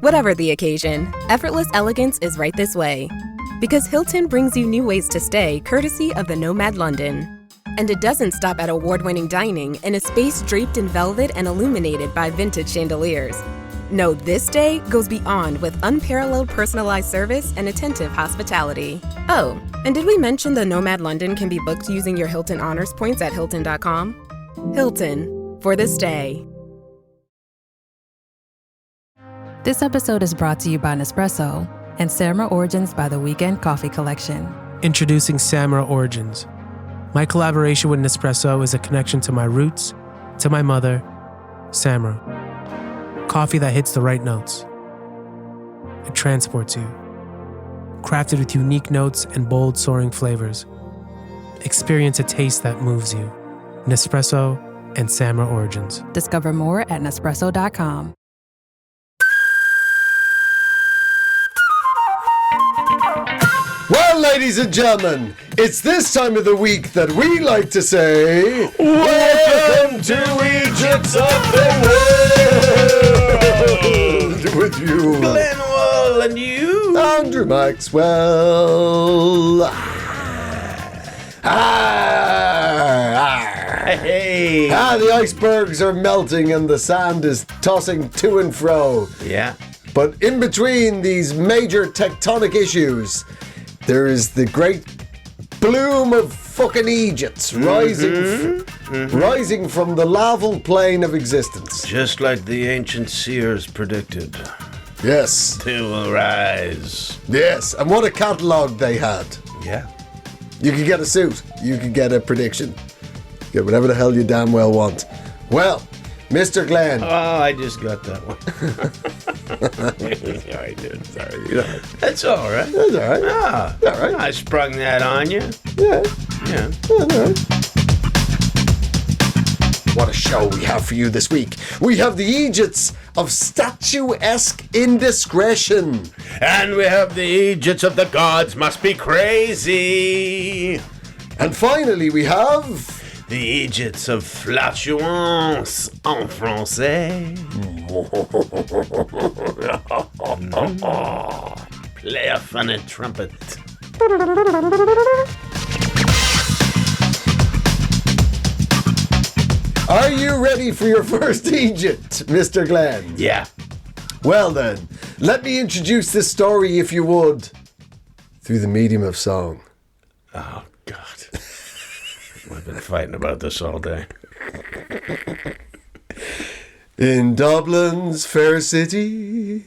Whatever the occasion, effortless elegance is right this way. Because Hilton brings you new ways to stay courtesy of the Nomad London. And it doesn't stop at award-winning dining in a space draped in velvet and illuminated by vintage chandeliers. No, this day goes beyond with unparalleled personalized service and attentive hospitality. Oh, and did we mention the Nomad London can be booked using your Hilton Honors points at Hilton.com? Hilton, for the stay. This episode is brought to you by Nespresso and Samra Origins by the Weekend Coffee Collection. Introducing Samra Origins. My collaboration with Nespresso is a connection to my roots, to my mother, Samra. Coffee that hits the right notes. It transports you. Crafted with unique notes and bold, soaring flavors. Experience a taste that moves you. Nespresso and Samra Origins. Discover more at Nespresso.com. Well, ladies and gentlemen, it's this time of the week that we like to say, Welcome to Eejits of the World! With you, Glenn Wall, and you, Andrew Maxwell. Hey. The icebergs are melting and the sand is tossing to and fro. Yeah. But in between these major tectonic issues, there is the great bloom of fucking Eejits rising from the laval plane of existence. Just like the ancient seers predicted. Yes. They will rise. Yes, and what a catalogue they had. Yeah. You could get a suit. You could get a prediction. Get whatever the hell you damn well want. Well, Mr. Glenn. Oh, I just got that one. I did. Sorry. That's all right. That's all right. Ah, all right. I sprung that on you. Yeah. Yeah. All right. What a show we have for you this week. We have the Eejits of statuesque indiscretion. And we have the Eejits of the gods must be crazy. And finally we have... The Eejits of flatulence en français. Play a funny trumpet. Are you ready for your first Eejit, Mr. Glenn? Yeah. Well then, let me introduce this story, if you would, through the medium of song. Oh, God. We've been fighting about this all day. In Dublin's fair city,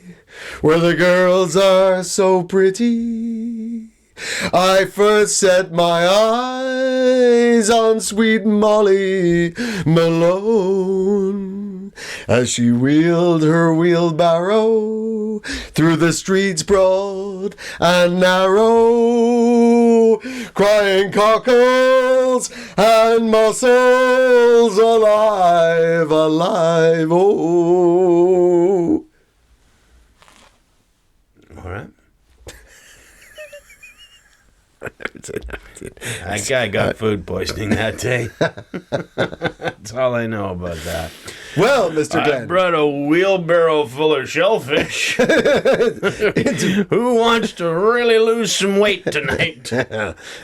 where the girls are so pretty, I first set my eyes on sweet Molly Malone, as she wheeled her wheelbarrow through the streets broad and narrow, crying cockles and mussels, alive, alive, oh. All right. That guy got food poisoning that day. That's all I know about that. Well, Mr. Glenn. I brought a wheelbarrow full of shellfish. Who wants to really lose some weight tonight?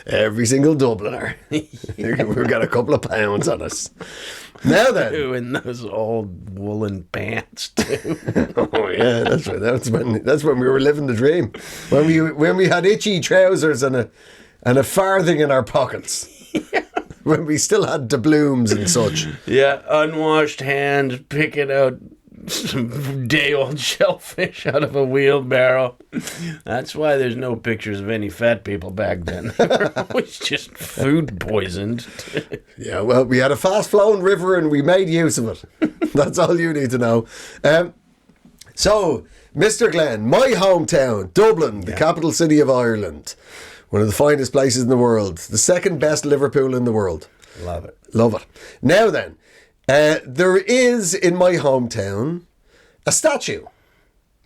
Every single Dubliner. We've got a couple of pounds on us. Now then. In those old woolen pants too. Oh yeah, that's right. That's when we were living the dream. When we had itchy trousers and a farthing in our pockets. Yeah. When we still had doubloons and such. Yeah, unwashed hands picking out some day-old shellfish out of a wheelbarrow. That's why there's no pictures of any fat people back then. They were always just food poisoned. Yeah, well, we had a fast-flowing river and we made use of it. That's all you need to know. So, Mr. Glenn, my hometown, Dublin, the capital city of Ireland. One of the finest places in the world. The second best Liverpool in the world. Love it. Love it. Now then, there is in my hometown a statue.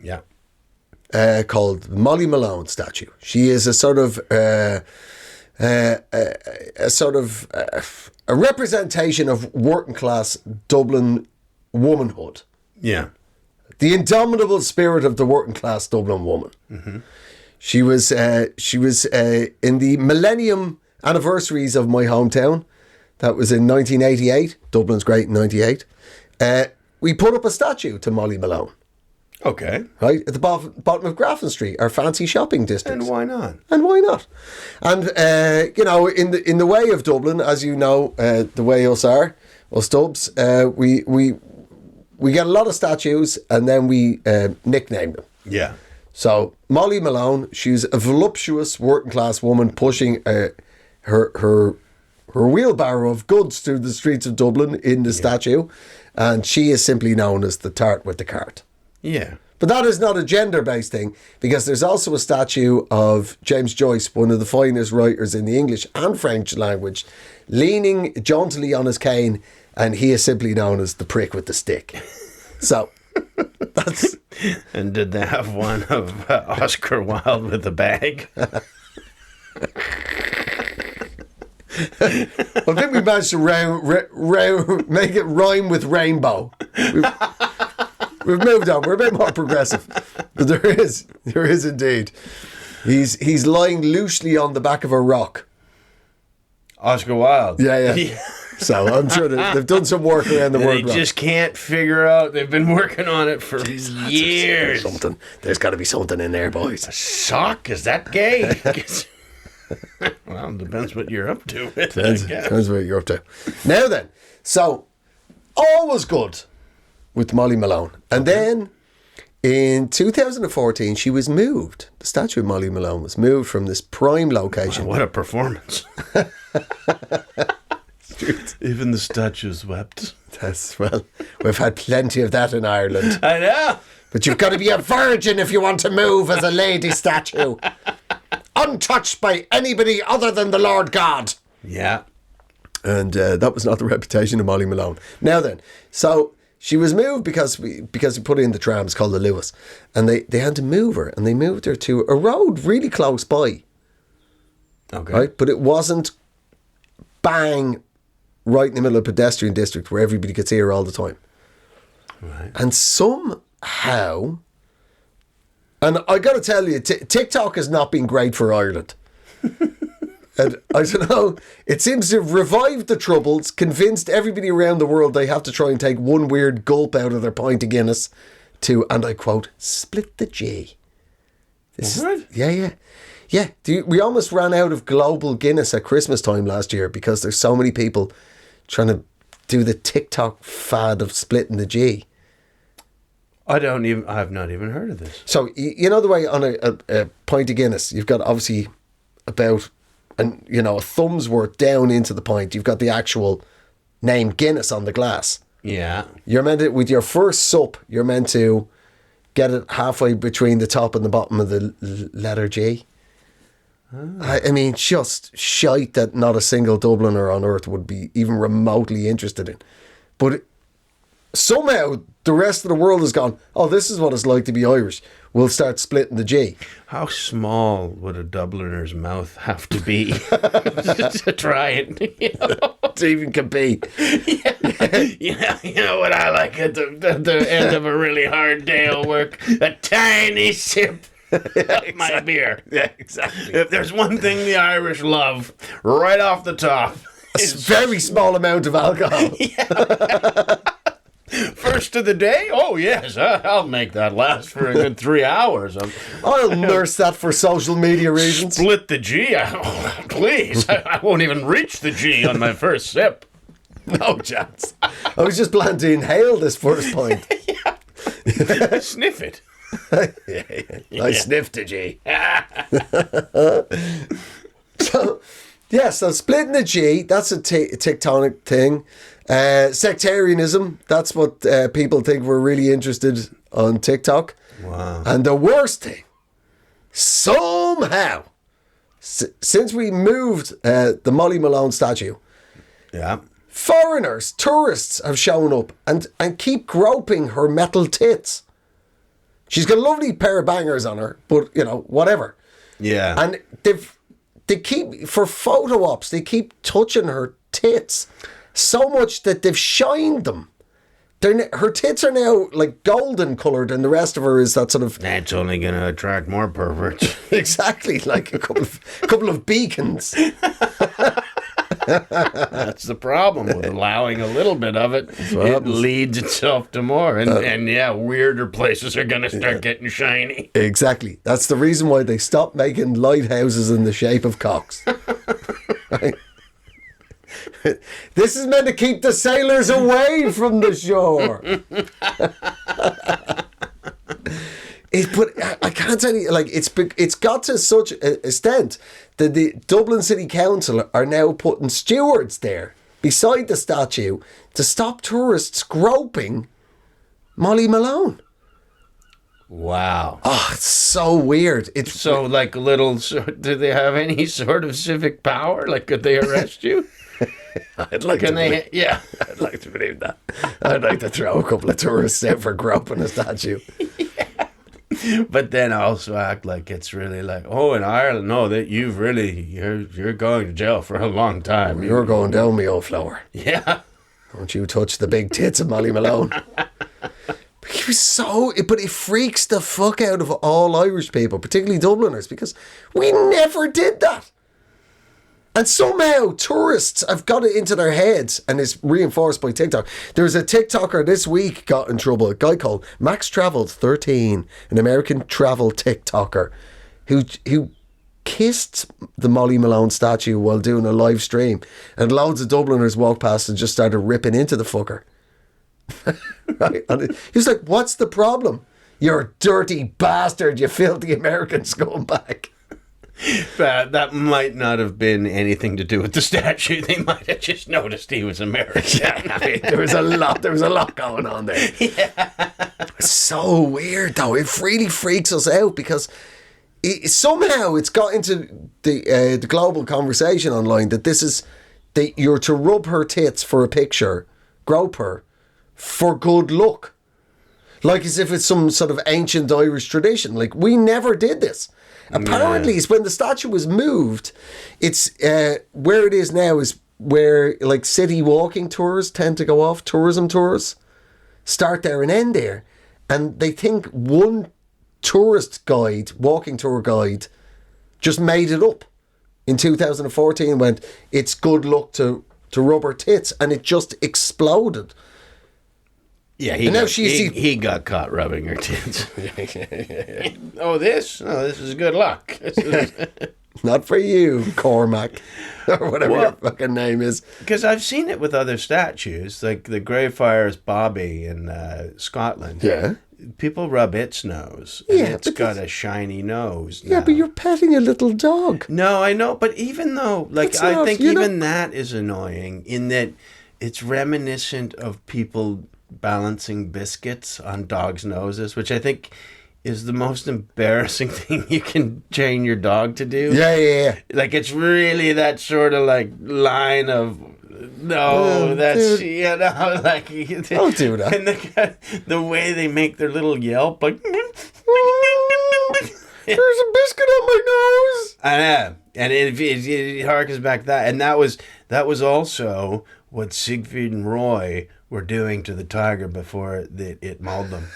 Yeah. Called Molly Malone statue. She is a sort of a representation of working class Dublin womanhood. Yeah. the indomitable spirit of the working class Dublin woman. Mm-hmm. She was in the millennium anniversaries of my hometown. That was in 1988. Dublin's great in 98. We put up a statue to Molly Malone. Okay. Right? At the bottom of Grafton Street, our fancy shopping district. And why not? And why not? And, in the way of Dublin, as you know, the way us Dubs, we get a lot of statues and then we nickname them. Yeah. So, Molly Malone, she's a voluptuous working class woman pushing her wheelbarrow of goods through the streets of Dublin in the statue, and she is simply known as the tart with the cart. Yeah. But that is not a gender-based thing, because there's also a statue of James Joyce, one of the finest writers in the English and French language, leaning jauntily on his cane, and he is simply known as the prick with the stick. So, that's... And did they have one of Oscar Wilde with the bag? I think we managed to make it rhyme with rainbow. We've moved on. We're a bit more progressive, but there is indeed. He's lying loosely on the back of a rock. Oscar Wilde. Yeah. So I'm sure they've done some work around the word. They just can't figure out. They've been working on it for years. Something. There's got to be something in there, boys. A sock? Is that gay? Well, it depends what you're up to. Depends what you're up to. Now then, so all was good with Molly Malone. And then in 2014, she was moved. The statue of Molly Malone was moved from this prime location. Wow, what a performance. Even the statues wept. We've had plenty of that in Ireland. I know. But you've got to be a virgin if you want to move as a lady statue. Untouched by anybody other than the Lord God. Yeah. And that was not the reputation of Molly Malone. Now then, so she was moved because we put in the trams called the Lewis. And they had to move her. And they moved her to a road really close by. Okay. Right? But it wasn't bang right in the middle of a pedestrian district where everybody could see her all the time. Right. And somehow... And I got to tell you, TikTok has not been great for Ireland. And I don't know, it seems to have revived the troubles, convinced everybody around the world they have to try and take one weird gulp out of their pint of Guinness to, and I quote, split the G. Yeah. We almost ran out of global Guinness at Christmas time last year because there's so many people trying to do the TikTok fad of splitting the G. I've not even heard of this. So, you know the way on a pint of Guinness, you've got obviously about, a thumb's worth down into the pint. You've got the actual name Guinness on the glass. Yeah. You're meant to, with your first sup, you're meant to get it halfway between the top and the bottom of the letter G. I mean, just shite that not a single Dubliner on earth would be even remotely interested in. But somehow the rest of the world has gone, oh, this is what it's like to be Irish. We'll start splitting the G. How small would a Dubliner's mouth have to be to try it? To even compete. Yeah. You know what I like at the end of a really hard day of work? A tiny sip. My beer. Yeah, exactly. If there's one thing the Irish love, right off the top, a very small amount of alcohol. First of the day? Oh, yes. I'll make that last for a good 3 hours. I'll nurse that for social media reasons. Split the G? Please. I won't even reach the G on my first sip. No chance. I was just planning to inhale this first point. Sniff it. I sniffed a G. So splitting the G, that's a tectonic thing. Sectarianism, that's what people think we're really interested on TikTok. Wow. And the worst thing, somehow, since we moved the Molly Malone statue, foreigners, tourists have shown up and keep groping her metal tits. She's got a lovely pair of bangers on her, but, whatever. Yeah. And they keep, for photo ops, they keep touching her tits so much that they've shined them her tits are now like golden coloured, and the rest of her is that sort of That's only going to attract more perverts. exactly like a couple of beacons. That's the problem with allowing a little bit of it. It leads itself to more. And weirder places are going to start getting shiny. Exactly. That's the reason why they stopped making lighthouses in the shape of cocks. Right? This is meant to keep the sailors away from the shore. But I can't tell you, like, it's got to such an extent that the Dublin City Council are now putting stewards there beside the statue to stop tourists groping Molly Malone. Wow. Oh, it's so weird. It's So, like, do they have any sort of civic power? Like, could they arrest you? I'd like to believe that. I'd like to throw a couple of tourists out for groping a statue. But then also act like it's really like, oh, in Ireland, no, that you're going to jail for a long time. You're going down me, old flower. Yeah. Don't you touch the big tits of Molly Malone. But it freaks the fuck out of all Irish people, particularly Dubliners, because we never did that. And somehow tourists have got it into their heads, and it's reinforced by TikTok. There's a TikToker this week got in trouble, a guy called Max Traveled 13, an American travel TikToker, who kissed the Molly Malone statue while doing a live stream, and loads of Dubliners walked past and just started ripping into the fucker. Right? And he was like, "What's the problem? You're a dirty bastard, you filthy American scumbag." But that might not have been anything to do with the statue. They might have just noticed he was American. Yeah, I mean, there was a lot going on there. Yeah. It's so weird though. It really freaks us out because somehow it's got into the global conversation online that you're to rub her tits for a picture, grope her for good luck. Like as if it's some sort of ancient Irish tradition. Like, we never did this. Apparently, it's when the statue was moved, it's where it is now is where like city walking tours tend to go off, tourism tours start there and end there. And they think one tourist guide, walking tour guide, just made it up in 2014 and went, "It's good luck to rub her tits," and it just exploded. Yeah, he got caught rubbing her tits. This is good luck. Not for you, Cormac, or whatever your fucking name is. Because I've seen it with other statues, like the Greyfriars Bobby in Scotland. Yeah. People rub its nose, and it's got a shiny nose now. Yeah, but you're petting a little dog. No, I know, but even though, like, I think even that is annoying in that it's reminiscent of people balancing biscuits on dogs' noses, which I think is the most embarrassing thing you can train your dog to do. Yeah. Like, it's really that sort of like line of dude. Like, Don't do that. And the way they make their little yelp, like, there's a biscuit on my nose. I know, and it harkens back to that, and that was also what Siegfried and Roy were doing to the tiger before it mauled them.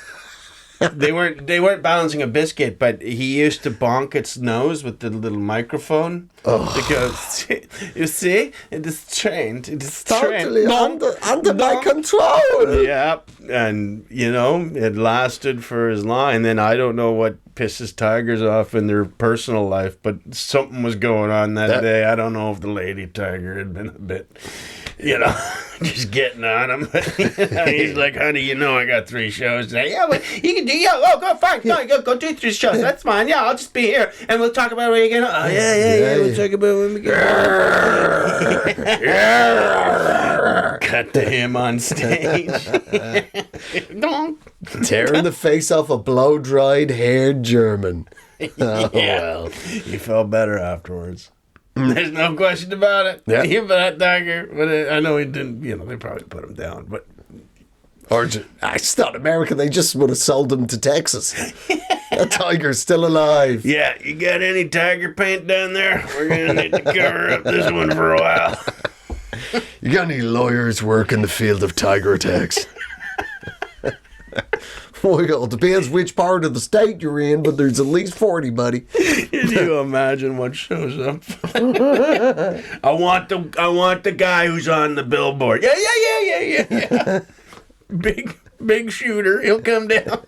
They weren't balancing a biscuit, but he used to bonk its nose with the little microphone. Because you see, it is trained. It is totally trained. under my control. Yep, and it lasted for his line. And then I don't know what pisses tigers off in their personal life, but something was going on that day. I don't know if the lady tiger had been a bit, just getting on him. He's like, "Honey, I got 3 shows today." "Yeah, but you can do. Go fine. No, go do 3 shows. That's fine. Yeah, I'll just be here and we'll talk about when you get home." "Oh, yeah. We'll talk about when we get home." Cut to him on stage. Tearing the face off a blow-dried haired German. Oh, well. He felt better afterwards. There's no question about it. Yeah. He that tiger, but I know he didn't. They probably put him down, but it's not America. They just would have sold him to Texas. That tiger's still alive. Yeah, you got any tiger paint down there? We're gonna need to cover up this one for a while. You got any lawyers work in the field of tiger attacks? Well, it depends which part of the state you're in, but there's at least 40, buddy. Can you imagine what shows up? I want the guy who's on the billboard. Yeah. Big shooter. He'll come down.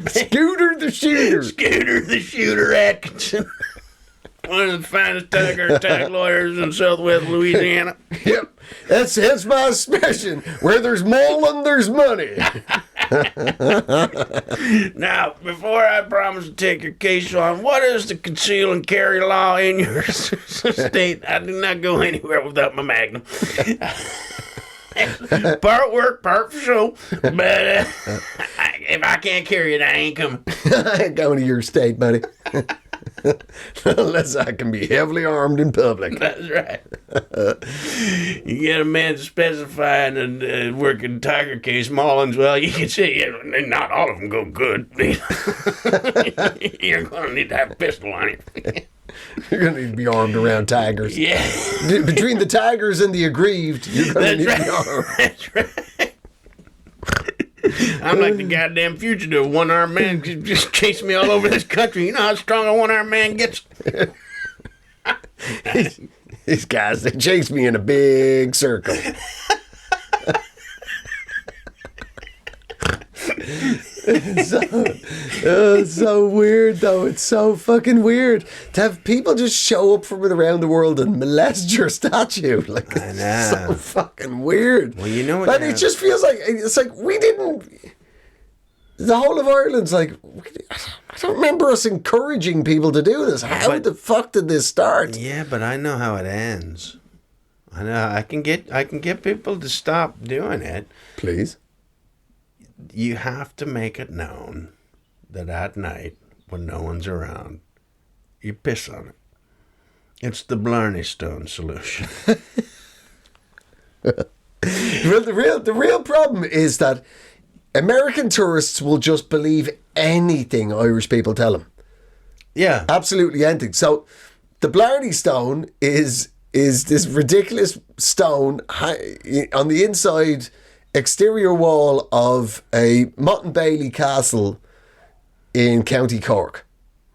Scooter the shooter. Scooter the shooter Atkinson. One of the finest tiger attack lawyers in Southwest Louisiana. Yep. That's my expression. Where there's mulling, there's money. Now, before I promise to take your case on, what is the conceal and carry law in your state? I do not go anywhere without my magnum. Part work, part for show. But if I can't carry it, I ain't coming. I ain't going to your state, buddy. Unless I can be heavily armed in public. That's right. You get a man to specify in a working tiger case, Mullins, well, you can say, yeah, not all of them go good. You're going to need to have a pistol on you. You're going to need to be armed around tigers. Yeah. Between the tigers and the aggrieved, you're going to need to be armed. That's right. I'm like the goddamn fugitive. One-armed man just chased me all over this country. You know how strong a one-armed man gets? These guys, they chase me in a big circle. It's so weird, though. It's so fucking weird to have people just show up from around the world and molest your statue. Like, I know. it's so fucking weird. Well, you know what? And it just feels like it's like we didn't. The whole of Ireland's like, I don't remember us encouraging people to do this. How the fuck did this start? Yeah, but I know how it ends. I know I can get people to stop doing it. Please. You have to make it known that at night, when no one's around, you piss on it. It's the Blarney Stone solution. Well, the real problem is that American tourists will just believe anything Irish people tell them. Yeah. Absolutely anything. So the Blarney Stone is this ridiculous stone on the inside exterior wall of a Mott and Bailey castle in County Cork,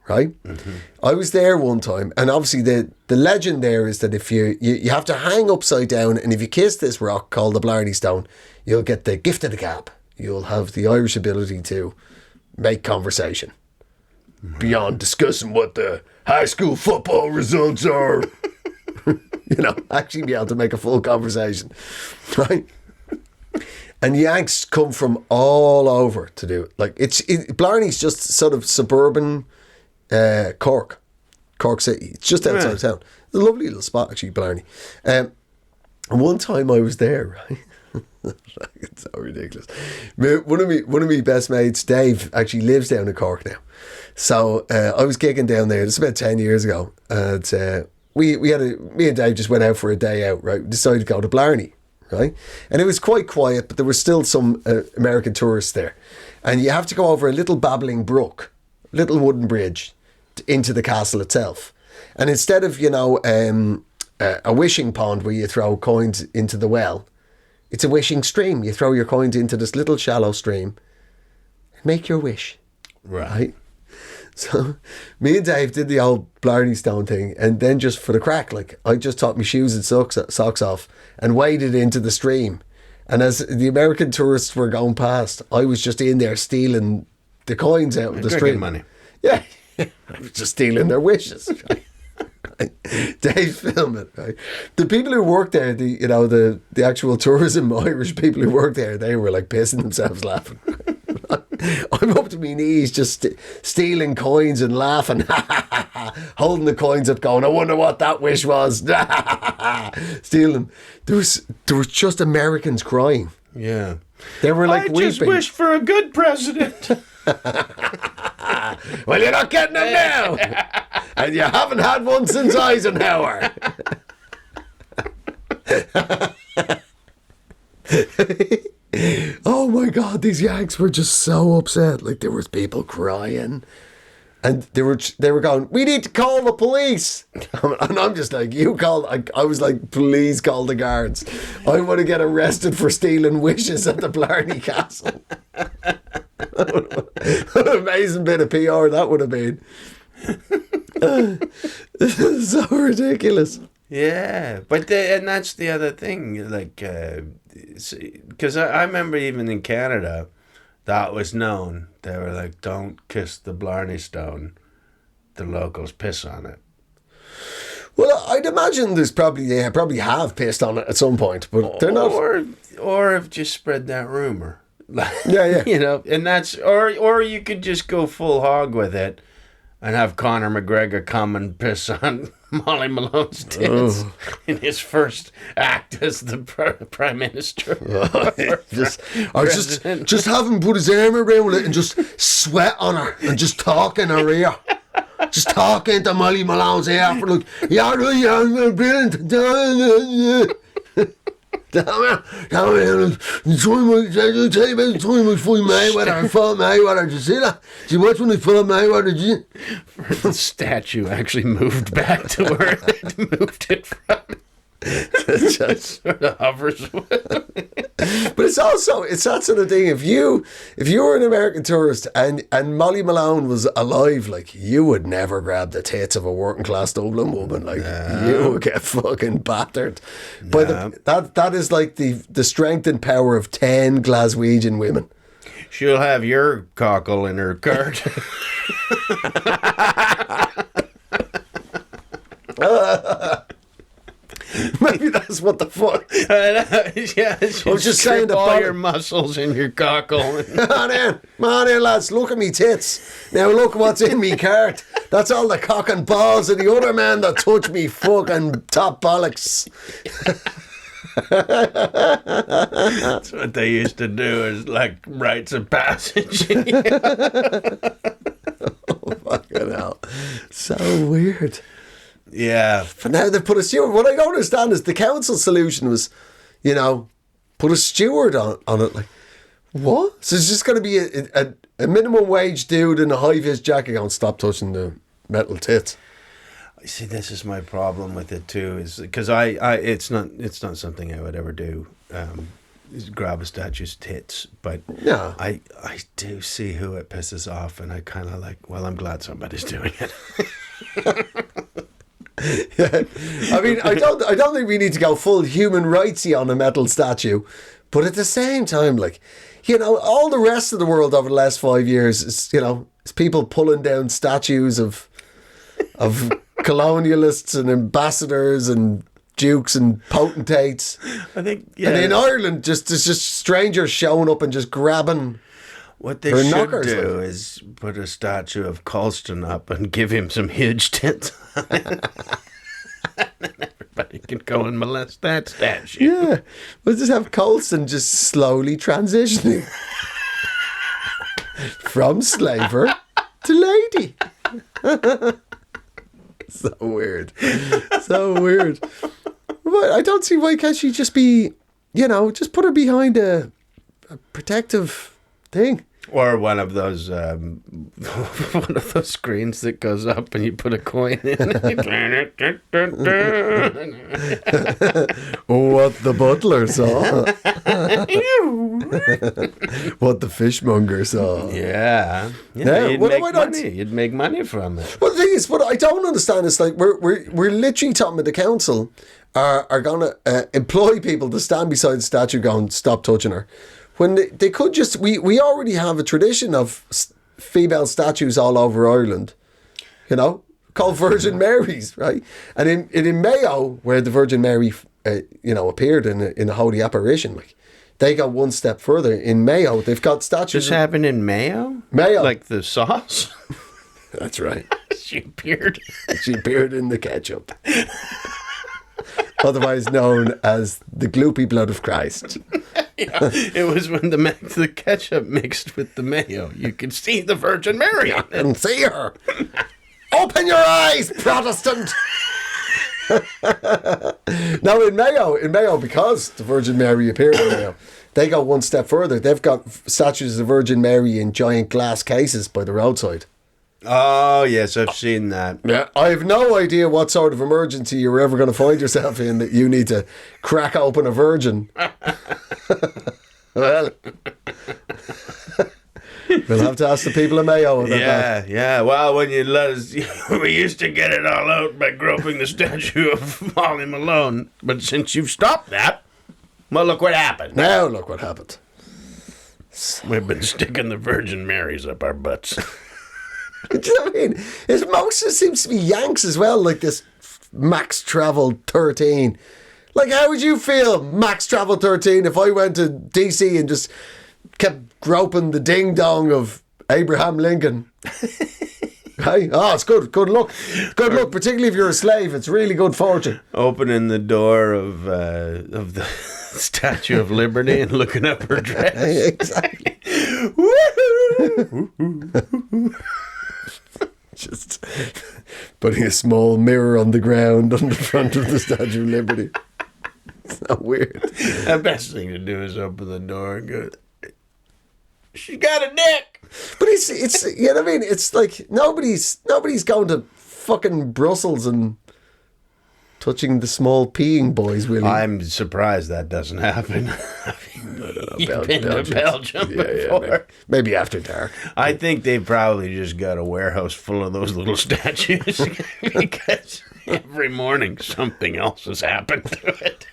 right? Mm-hmm. I was there one time, and obviously the legend there is that if you have to hang upside down, and if you kiss this rock called the Blarney Stone, you'll get the gift of the gab. You'll have the Irish ability to make conversation beyond discussing what the high school football results are. Actually be able to make a full conversation, right? And Yanks come from all over to do it. Like Blarney's just sort of suburban Cork City. It's just outside of town. It's a lovely little spot, actually, Blarney. And one time I was there, right? It's so ridiculous. One of my best mates, Dave, actually lives down in Cork now. So I was gigging down there. This is about 10 years ago, and me and Dave just went out for a day out. Right, we decided to go to Blarney. Right, and it was quite quiet, but there were still some American tourists there, and you have to go over a little babbling brook, little wooden bridge, into the castle itself. And instead of a wishing pond where you throw coins into the well, it's a wishing stream. You throw your coins into this little shallow stream and make your wish. Right? So me and Dave did the old Blarney Stone thing, and then just for the crack, like I just took my shoes and socks off and waded into the stream. And as the American tourists were going past, I was just in there stealing the coins out of the stream. Money. Yeah, I was just stealing their wishes. Right? Dave's filming, right? The people who work there, the actual tourism Irish people who work there, they were like pissing themselves laughing. I'm up to my knees just stealing coins and laughing, holding the coins up going, I wonder what that wish was. Stealing. There was just Americans crying. Yeah. They were like weeping. I just wish for a good president. Well, you're not getting them now. And you haven't had one since Eisenhower. Oh my God, these Yanks were just so upset. Like, there was people crying, and they were going, we need to call the police. And I'm just like, you call. I was like, please call the guards. I want to get arrested for stealing wishes at the Blarney Castle. What an amazing bit of PR that would have been. This is so ridiculous. Yeah, but and that's the other thing, like, because I remember even in Canada, that was known. They were like, don't kiss the Blarney Stone. The locals piss on it. Well, I'd imagine they probably have pissed on it at some point, but they're not. Or have just spread that rumor. Yeah. You know, and that's, or you could just go full hog with it and have Conor McGregor come and piss on Molly Malone's tits in his first act as the Prime Minister. just have him put his arm around it and just sweat on her and just talk in her ear. Just talk into Molly Malone's ear for like, you're brilliant. Tell me about the time we fought Mayweather. I fought Mayweather. Did you see that? Did you watch when they fought Mayweather? Did you? The statue actually moved back to where it moved it from. It just sort of hovers with. But it's that sort of thing. If you were an American tourist and Molly Malone was alive, like, you would never grab the tits of a working class Dublin woman. Like, you would get fucking battered. But that is like the strength and power of 10 Glaswegian women. She'll have your cockle in her cart. Maybe that's what the fuck. Yeah, I was just saying that all your muscles in your cockle. Come on in, lads. Look at me tits. Now look what's in me cart. That's all the cock and balls of the other man that touched me fucking top bollocks. That's what they used to do, is like rites of passage. Oh, fucking hell. So weird. Yeah. But now they've put a steward. What I don't understand is the council solution was, put a steward on it. Like, what? So it's just going to be a minimum wage dude in a high-vis jacket going, stop touching the metal tits. See, this is my problem with it too, is because it's not something I would ever do, is grab a statue's tits, but yeah. I do see who it pisses off, and I kind of like, well, I'm glad somebody's doing it. Yeah. I mean, I don't think we need to go full human rightsy on a metal statue, but at the same time, like, all the rest of the world over the last 5 years is, is people pulling down statues of colonialists and ambassadors and dukes and potentates. I think, yeah. And in Ireland, there's just strangers showing up and just grabbing. What they should do is put a statue of Colston up and give him some huge tits. And then everybody can go and molest that statue. Yeah. We'll just have Colston just slowly transitioning from slaver to lady. So weird. So weird. But I don't see why can't she just be, just put her behind a protective thing. Or one of those screens that goes up and you put a coin in it. What the butler saw. What the fishmonger saw. Yeah. You'd make money from it. Well, the thing is, what I don't understand is, like, we're literally talking about the council are going to employ people to stand beside the statue going, stop touching her. When they could just, we already have a tradition of female statues all over Ireland, called Virgin Marys, right? And in Mayo, where the Virgin Mary, appeared in a holy apparition, like, they go one step further. In Mayo, they've got statues. This happened in Mayo? Mayo. Like the sauce? That's right. She appeared. She appeared in the ketchup. Otherwise known as the gloopy blood of Christ. Yeah, it was when the ketchup mixed with the mayo. You could see the Virgin Mary on it. And see her. Open your eyes, Protestant. Now in Mayo, because the Virgin Mary appeared in Mayo, they go one step further. They've got statues of the Virgin Mary in giant glass cases by the roadside. Oh, yes, I've seen that. Yeah, I have no idea what sort of emergency you're ever going to find yourself in that you need to crack open a virgin. Well, We'll have to ask the people of Mayo about that. Yeah. Well, when you let us, we used to get it all out by groping the statue of Molly Malone. But since you've stopped that, well, look what happened. Now look what happened. We've been sticking the Virgin Marys up our butts. Do you know what I mean? It mostly seems to be Yanks as well, like this Max Travel 13. Like, how would you feel, Max Travel 13, if I went to DC and just kept groping the ding-dong of Abraham Lincoln? Hey, oh, it's good luck. Good luck, particularly if you're a slave. It's really good fortune. Opening the door of the Statue of Liberty and looking up her dress. Exactly. Just putting a small mirror on the ground on the front of the Statue of Liberty. It's not weird. The best thing to do is open the door and go, she's got a dick. But it's you know what I mean? It's like nobody's going to fucking Brussels and touching the small peeing boys, will you? I'm surprised that doesn't happen. You've been to Belgium before. Maybe after dark. I think they probably just got a warehouse full of those little statues because every morning something else has happened to it.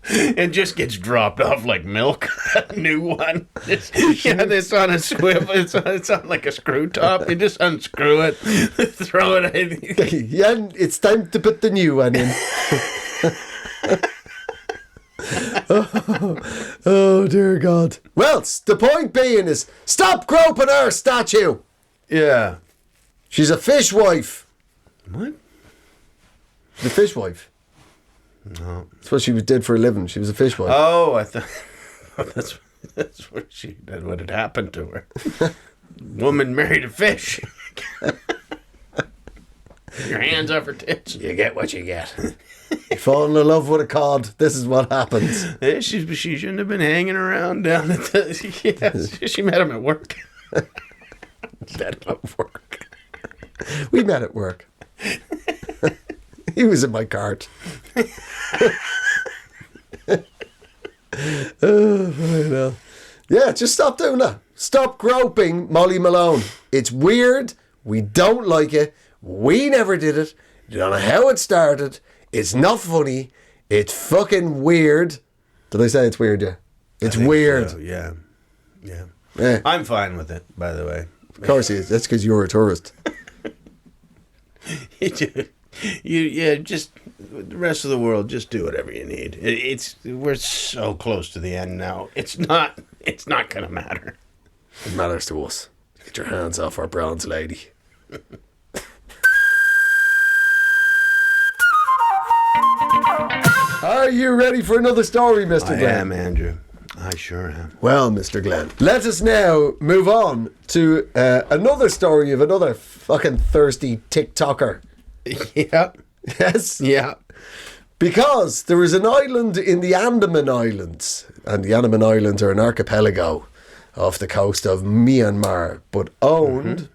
It just gets dropped off like milk. A new one. It's on a swivel. It's on like a screw top. You just unscrew it, throw it in. Yeah, it's time to put the new one in. Oh, dear God. Well, the point being is, stop groping her statue. Yeah. She's a fishwife. What? The fishwife. No. That's what she did for a living. She was a fishwife. Oh, I thought that's what had happened to her. Woman married a fish. Your hands off her tits. You get what you get. You fall in love with a cod. This is what happens. Yeah, she shouldn't have been hanging around down at the. Yeah, she met him at work. Met him at work. We met at work. He was in my cart. Oh, yeah, just stop doing that. Stop groping Molly Malone. It's weird. We don't like it. We never did it. You don't know how it started. It's not funny. It's fucking weird. Did I say it's weird? Yeah. It's weird. So, yeah. Yeah. I'm fine with it, by the way. Of course he is. That's because you're a tourist. Just the rest of the world, just do whatever you need. We're so close to the end now. It's not gonna matter. It matters to us. Get your hands off our bronze lady. Are you ready for another story, Mr. Glenn? I am, Andrew. I sure am. Well, Mr. Glenn, let us now move on to another story of another fucking thirsty TikToker. Yeah. Yes? Yeah. Because there is an island in the Andaman Islands, and the Andaman Islands are an archipelago off the coast of Myanmar, but owned...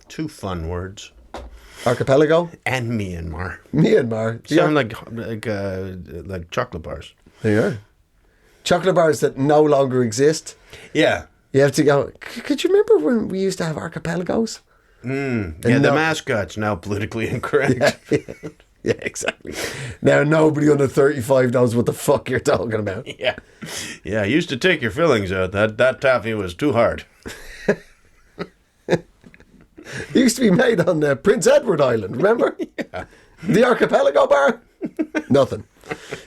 Two fun words. Archipelago? And Myanmar. Myanmar. Sound like chocolate bars. There you are. Chocolate bars that no longer exist. Yeah. You have to go... Could you remember when we used to have archipelagos? Yeah, the mascot's now politically incorrect. Yeah, exactly. Now nobody under 35 knows what the fuck you're talking about. Yeah. Yeah, I used to take your fillings out. That taffy was too hard. It used to be made on Prince Edward Island, remember? Yeah. The archipelago bar? Nothing.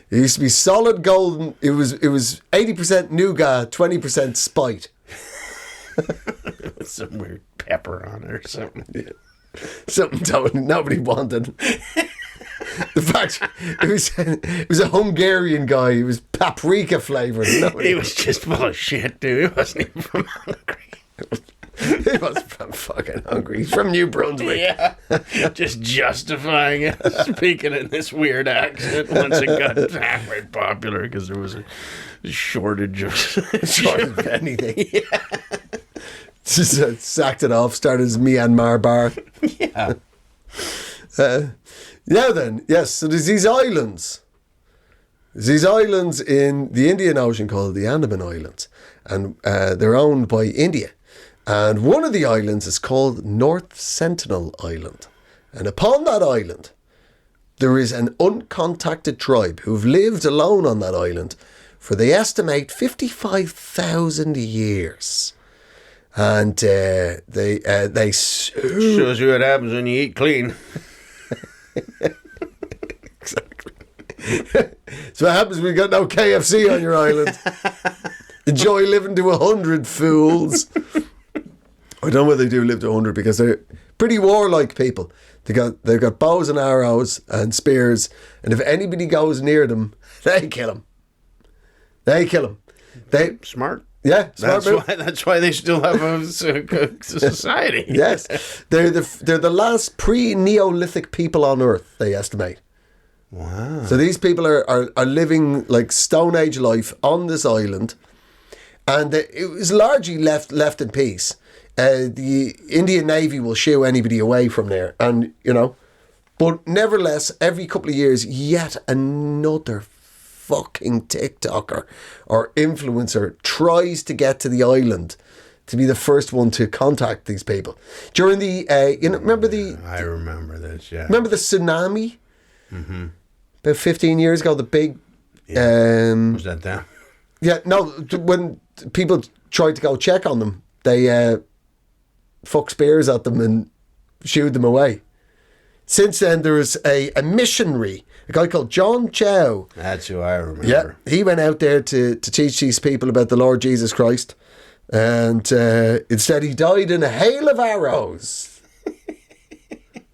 It used to be solid golden. It was 80% nougat, 20% spite. With some weird pepper on it or something. Yeah. Something totally nobody wanted. The fact it was a Hungarian guy. It was paprika flavoured. He was just full of shit, dude. He wasn't even from Hungary. He was from fucking Hungary. He's from New Brunswick. Yeah. Just justifying it. Speaking in this weird accent once it got very popular because there was a shortage of anything. Yeah. Just sacked it off, started his Myanmar bar. Yeah. Now then, yes, so there's these islands. There's these islands in the Indian Ocean called the Andaman Islands. And they're owned by India. And one of the islands is called North Sentinel Island. And upon that island, there is an uncontacted tribe who've lived alone on that island for, they estimate, 55,000 years. And they shows you what happens when you eat clean. Exactly. So what happens when you got no KFC on your island? Enjoy living to 100, fools. I don't know whether they do live to 100 because they're pretty warlike people. They've got bows and arrows and spears, and if anybody goes near them, they kill them. They kill them. They Smart. Yeah, smart move. That's why they still have a society. Yes, they're the last pre-Neolithic people on Earth, they estimate. Wow. So these people are living like Stone Age life on this island, and it was largely left in peace. The Indian Navy will shoo anybody away from there, and but nevertheless, every couple of years, yet another fucking TikToker or influencer tries to get to the island to be the first one to contact these people. During the, remember I remember this, yeah. Remember the tsunami? Mm-hmm. About 15 years ago, the big... Was that them? Yeah, no, when people tried to go check on them, they fuck spears at them and shooed them away. Since then, there was a missionary, a guy called John Chow. That's who I remember. Yeah, he went out there to teach these people about the Lord Jesus Christ. And instead, he died in a hail of arrows,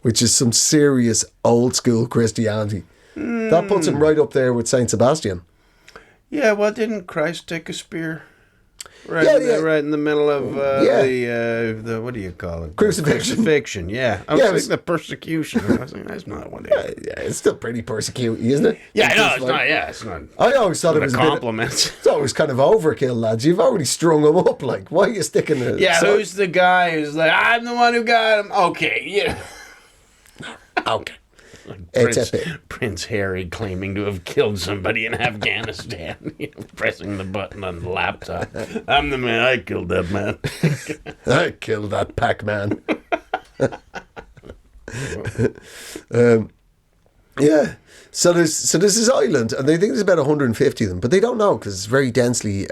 which is some serious old school Christianity. That puts him right up there with Saint Sebastian. Yeah, well, didn't Christ take a spear? Right, right in the middle of the what do you call it? Crucifixion. Crucifixion, yeah. I was thinking the persecution. I was thinking, that's not what it is. Yeah, it's still pretty persecuting, isn't it? Yeah, no, it's not. Yeah, it's not. I always thought it was compliments. It's always kind of overkill, lads. You've already strung them up. Like, why are you sticking it? Yeah, who's the guy who's like, I'm the one who got him? Okay, yeah. Okay. Prince Harry claiming to have killed somebody in Afghanistan, pressing the button on the laptop. I'm the man. I killed that man. I killed that Pac-Man. Yeah. So there's this island, and they think there's about 150 of them, but they don't know because it's very densely,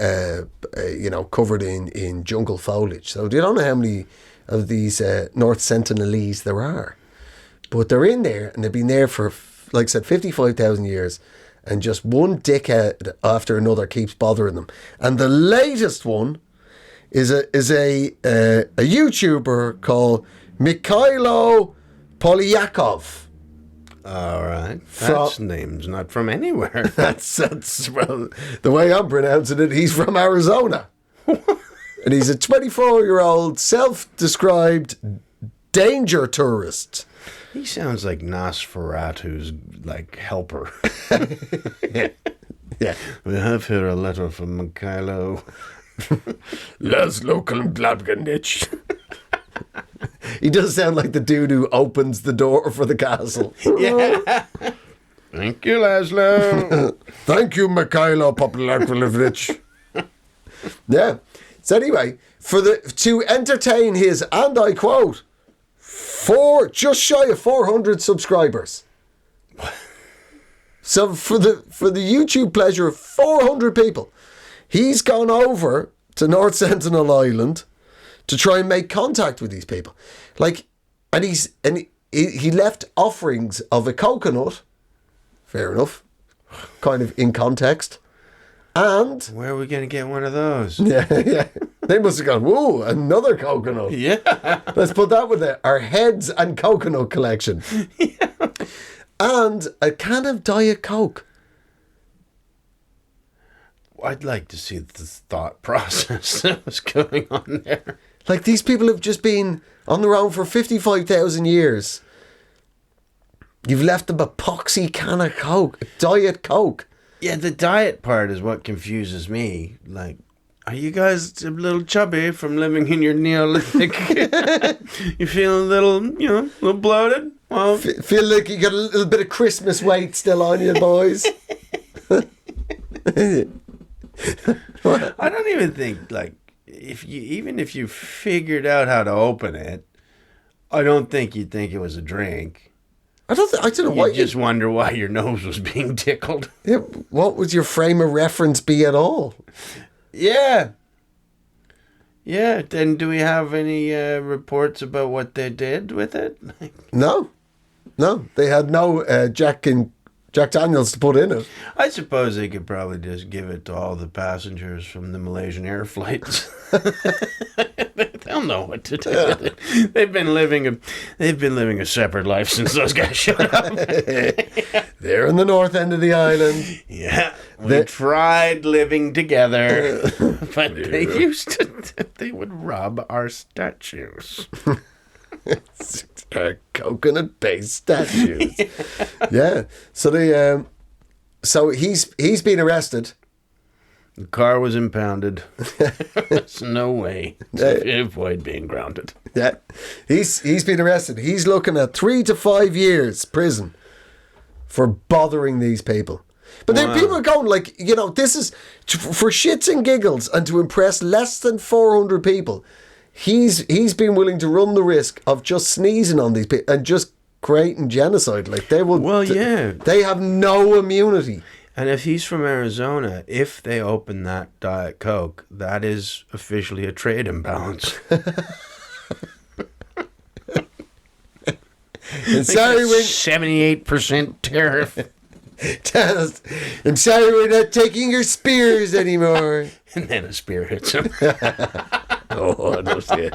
covered in jungle foliage. So they don't know how many of these North Sentinelese there are. But they're in there, and they've been there for, like I said, 55,000 years, and just one dickhead after another keeps bothering them. And the latest one is a YouTuber called Mikhailo Polyakov. All right, that name's not from anywhere. That's well, the way I'm pronouncing it. He's from Arizona, and he's a 24-year-old self-described danger tourist. He sounds like Nosferatu's helper. Yeah. We have here a letter from Mikhailo. Laszlo Blabganich. He does sound like the dude who opens the door for the castle. Yeah. Thank you, Laszlo. Thank you, Mikhailo Poplakovich. Yeah. So anyway, to entertain his, and I quote, just shy of 400 subscribers. So for the YouTube pleasure of 400 people, he's gone over to North Sentinel Island to try and make contact with these people. And he left offerings of a coconut. Fair enough. Kind of in context. And where are we going to get one of those? Yeah. They must have gone, whoa, another coconut. Yeah. Let's put that with our heads and coconut collection. Yeah. And a can of Diet Coke. I'd like to see the thought process that was going on there. These people have just been on their own for 55,000 years. You've left them a poxy can of Coke, Diet Coke. Yeah, the diet part is what confuses me. Are you guys a little chubby from living in your Neolithic? You feel a little bloated? Well, feel like you got a little bit of Christmas weight still on you, boys. I don't even think even if you figured out how to open it, I don't think you'd think it was a drink. I don't know why. You just wonder why your nose was being tickled. Yeah, what would your frame of reference be at all? Yeah. Yeah. Then do we have any reports about what they did with it? No. They had no Jack Daniels to put in it. I suppose they could probably just give it to all the passengers from the Malaysian air flights. They'll know what to do with it. They've been living a separate life since those guys showed up. They're in the north end of the island. Yeah, we tried living together, but they would rob our statues. Coconut-based statues. Yeah. So so he's been arrested. The car was impounded. There's no way to avoid being grounded. Yeah. He's been arrested. He's looking at 3 to 5 years prison for bothering these people. But then people are going like, this is for shits and giggles and to impress less than 400 people. He's been willing to run the risk of just sneezing on these people and just creating genocide. Like they will. Well, yeah. They have no immunity. And if he's from Arizona, if they open that Diet Coke, that is officially a trade imbalance. And sorry, 78% tariff. I'm sorry, we're not taking your spears anymore. And then a spear hits him. Oh, no shit.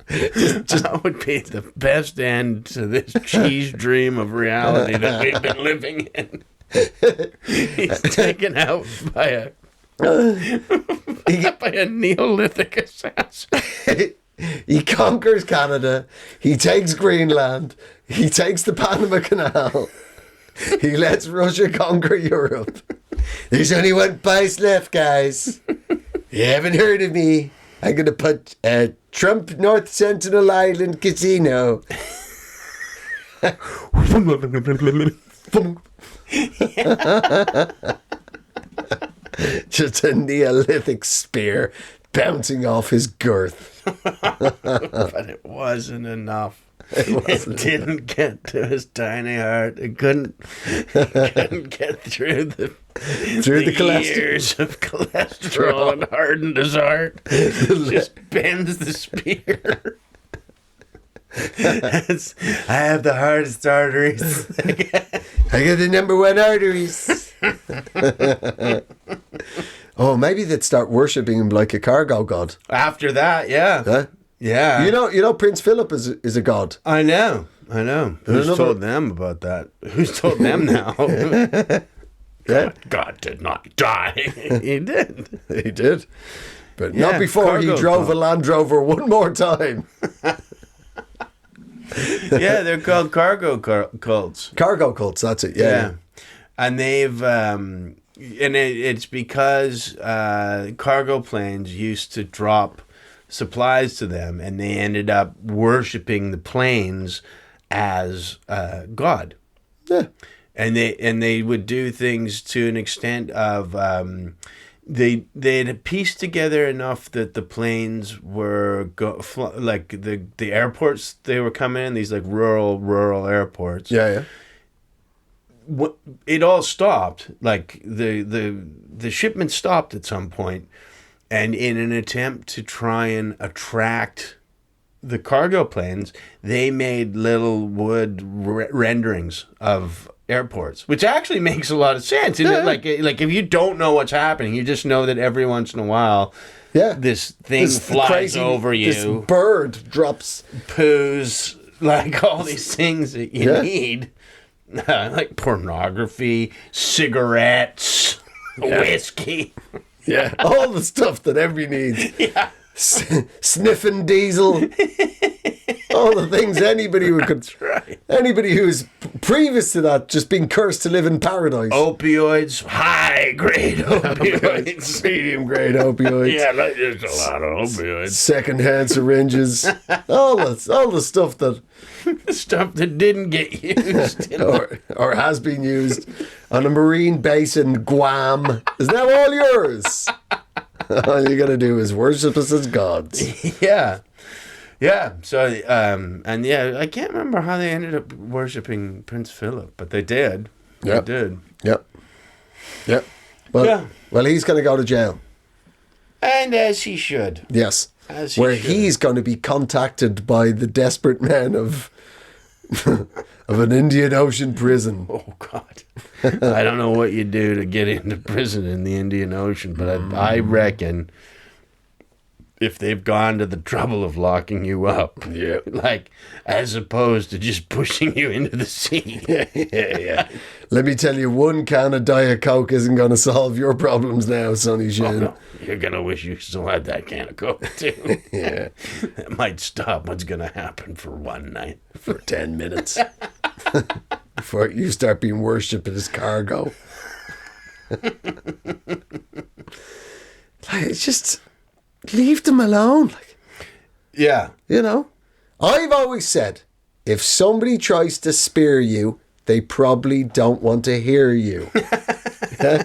That would be the best end to this cheese dream of reality that we've been living in. He's taken out by a Neolithic assassin. He conquers Canada. He takes Greenland. He takes the Panama Canal. He lets Russia conquer Europe. There's only one place left, guys. You haven't heard of me. I'm going to put Trump North Sentinel Island Casino. Just a Neolithic spear bouncing off his girth. But it wasn't enough. It didn't get to his tiny heart. It couldn't get through the years of cholesterol and hardened his heart. It just bends the spear. I have the hardest arteries. I got the number one arteries. Oh, maybe they'd start worshipping him like a cargo god. After that, yeah. Huh? Yeah. You know Prince Philip is a god. I know. Who's told them about that? Who's told them now? God did not die. He did. He did. But not before he drove a Land Rover one more time. Yeah, they're called cargo cults. Cargo cults, that's it, yeah. And they've... and it's because cargo planes used to drop supplies to them, and they ended up worshipping the planes as God. Yeah. And they would do things to an extent of they'd pieced together enough that the planes were like the airports they were coming in, these like rural airports. Yeah. It all stopped. Like the shipment stopped at some point, and in an attempt to try and attract the cargo planes, they made little wood renderings of airports, which actually makes a lot of sense. Yeah. Like if you don't know what's happening, you just know that every once in a while, this thing flies over you. This bird drops poos, like all these things that you need, like pornography, cigarettes, whiskey. Yeah, all the stuff that everybody needs. Yeah. Sniffing diesel. All the things anybody would anybody who's previous to that just being cursed to live in paradise. Opioids, high grade opioids, medium grade opioids. Yeah, there's a lot of opioids. Secondhand syringes. all the stuff that didn't get used or has been used on a marine base in Guam is now all yours. All you're going to do is worship us as gods. Yeah. Yeah. So, and yeah, I can't remember how they ended up worshiping Prince Philip, but they did. Yep. They did. Yep. Yep. Well, Yeah. well, he's going to go to jail. And as he should. Yes. As he Where should. he's going to be contacted by the desperate men of of an Indian Ocean prison. Oh, God. I don't know what you do to get into prison in the Indian Ocean, but I reckon if they've gone to the trouble of locking you up, Yeah. like, as opposed to just pushing you into the sea. Yeah. Let me tell you, one can of Diet Coke isn't going to solve your problems now, Sonny Shin. No, you're going to wish you still had that can of Coke, too. Yeah. That might stop what's going to happen for one night. For 10 minutes. Before you start being worshipped as cargo. It's just... leave them alone. Yeah. You know? I've always said, if somebody tries to spear you, they probably don't want to hear you. Yeah?